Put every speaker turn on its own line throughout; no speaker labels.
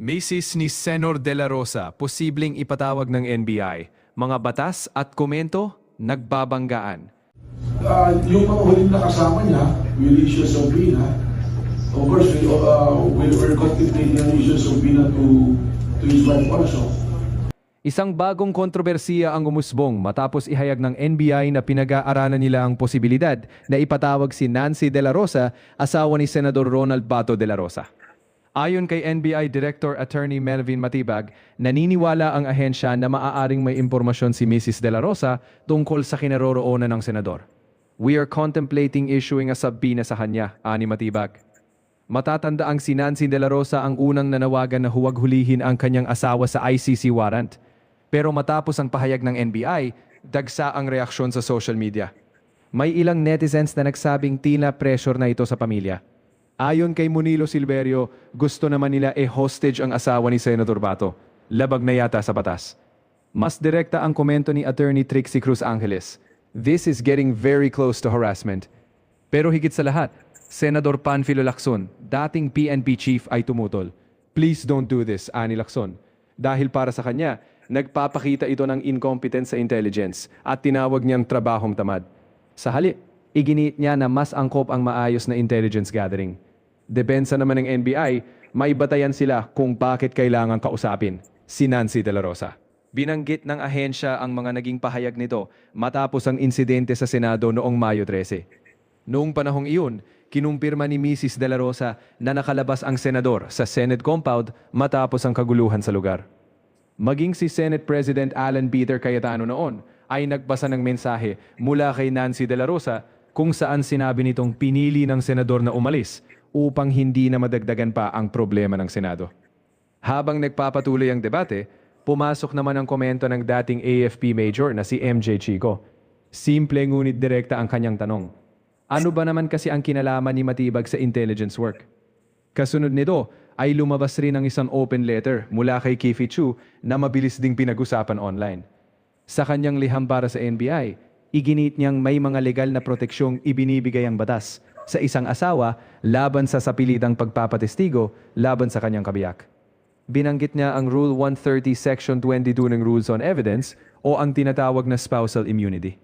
Misis ni Senor De La Rosa, posibleng ipatawag ng NBI. Mga batas at komento, nagbabanggaan.
Yung mga huling nakasama niya will issue a subpoena. Of course, we're contemplating an issue a subpoena to his wife also.
Isang bagong kontrobersiya ang umusbong matapos ihayag ng NBI na pinag-aaralan nila ang posibilidad na ipatawag si Nancy De La Rosa, asawa ni Senador Ronald Bato De La Rosa. Ayon kay NBI Director Attorney Melvin Matibag, naniniwala ang ahensya na maaaring may impormasyon si Mrs. De La Rosa tungkol sa kinaroroonan ng senador. We are contemplating issuing a subpoena sa kanya, ani Matibag. Matatandaang si Nancy De La Rosa ang unang nanawagan na huwag hulihin ang kanyang asawa sa ICC warrant. Pero matapos ang pahayag ng NBI, dagsa ang reaksyon sa social media. May ilang netizens na nagsabing tila pressure na ito sa pamilya. Ayon kay Munilo Silverio, gusto naman nila hostage ang asawa ni Senator Bato. Labag na yata sa batas. Mas direkta ang komento ni Attorney Trixie Cruz Angeles. This is getting very close to harassment. Pero higit sa lahat, Senador Panfilo Lacson, dating PNP chief ay tumutol. Please don't do this, ani Lacson. Dahil para sa kanya, nagpapakita ito ng incompetence sa intelligence at tinawag niyang trabahong tamad. Sa halip, iginiit niya na mas angkop ang maayos na intelligence gathering. Depensa naman ng NBI, may batayan sila kung bakit kailangan kausapin si Nancy De La Rosa. Binanggit ng ahensya ang mga naging pahayag nito matapos ang insidente sa Senado noong Mayo 13. Noong panahong iyon, kinumpirma ni Mrs. De La Rosa na nakalabas ang senador sa Senate compound matapos ang kaguluhan sa lugar. Maging si Senate President Alan Peter Cayetano noon ay nagbasa ng mensahe mula kay Nancy De La Rosa kung saan sinabi nitong pinili ng senador na umalis upang hindi na madagdagan pa ang problema ng Senado. Habang nagpapatuloy ang debate, pumasok naman ang komento ng dating AFP Major na si MJ Chico. Simple ngunit direkta ang kanyang tanong. Ano ba naman kasi ang kinalaman ni Matibag sa intelligence work? Kasunod nito ay lumabas rin ang isang open letter mula kay Kifi Chu na mabilis ding pinag-usapan online. Sa kanyang liham para sa NBI, iginit niyang may mga legal na proteksyong ibinibigay ang batas sa isang asawa laban sa sapilitang pagpapatestigo laban sa kanyang kabiyak. Binanggit niya ang Rule 130 Section 22 ng Rules on Evidence o ang tinatawag na spousal immunity.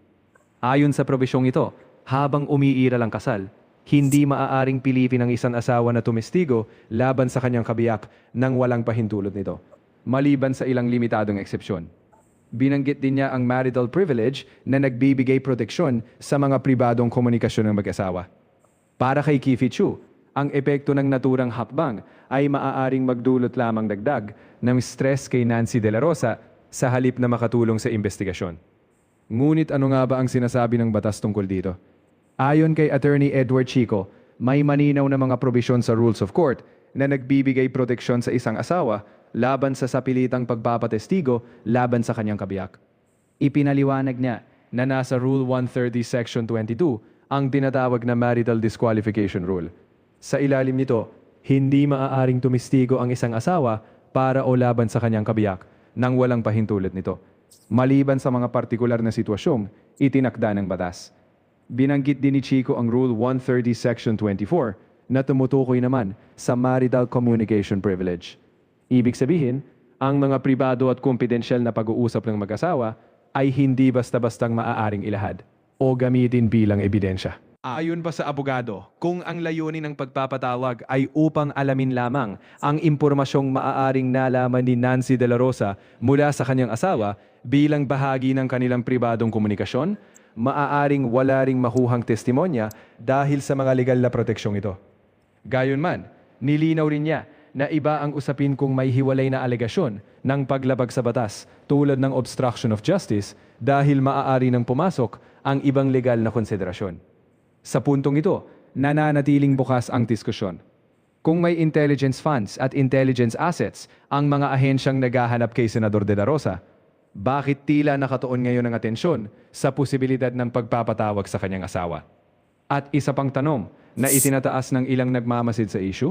Ayon sa probisyong ito, habang umiiral ang kasal, hindi maaaring pilitin ng isang asawa na tumestigo laban sa kanyang kabiyak nang walang pahintulot nito, maliban sa ilang limitadong eksepsyon. Binanggit din niya ang marital privilege na nagbibigay proteksyon sa mga pribadong komunikasyon ng mag-asawa. Para kay Kifi Chu, ang epekto ng naturang hakbang ay maaaring magdulot lamang dagdag ng stress kay Nancy De La Rosa sa halip na makatulong sa investigasyon. Ngunit ano nga ba ang sinasabi ng batas tungkol dito? Ayon kay Attorney Edward Chico, may maninaw na mga probisyon sa Rules of Court na nagbibigay proteksyon sa isang asawa laban sa sapilitang pagpapatestigo laban sa kanyang kabiyak. Ipinaliwanag niya na nasa Rule 130 Section 22 ang tinatawag na marital disqualification rule. Sa ilalim nito, hindi maaaring tumestigo ang isang asawa para o laban sa kanyang kabiyak nang walang pahintulot nito, maliban sa mga partikular na sitwasyong itinakda ng batas. Binanggit din ni Chico ang Rule 130 Section 24 na tumutukoy naman sa marital communication privilege. Ibig sabihin, ang mga pribado at kumpidensyal na pag-uusap ng mag-asawa ay hindi basta-bastang maaaring ilahad o gamitin bilang ebidensya. Ayon pa sa abogado, kung ang layunin ng pagpapatawag ay upang alamin lamang ang impormasyong maaaring nalaman ni Nancy De La Rosa mula sa kanyang asawa bilang bahagi ng kanilang pribadong komunikasyon, maaaring wala ring makuhang testimonya dahil sa mga legal na proteksyong ito. Gayunman, nilinaw rin niya na iba ang usapin kung may hiwalay na alegasyon ng paglabag sa batas tulad ng obstruction of justice dahil maaari nang pumasok ang ibang legal na konsiderasyon. Sa puntong ito, nananatiling bukas ang diskusyon. Kung may intelligence funds at intelligence assets ang mga ahensyang naghahanap kay Senador De La Rosa, bakit tila nakatuon ngayon ang atensyon sa posibilidad ng pagpapatawag sa kanyang asawa? At isa pang tanong na itinataas ng ilang nagmamasid sa issue,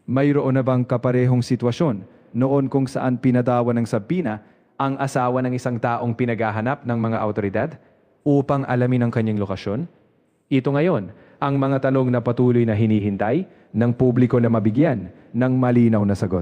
mayroon na bang kaparehong sitwasyon noon kung saan pinatawa ng sabina ang asawa ng isang taong pinaghahanap ng mga awtoridad upang alamin ang kanyang lokasyon? Ito ngayon ang mga tanong na patuloy na hinihintay ng publiko na mabigyan ng malinaw na sagot.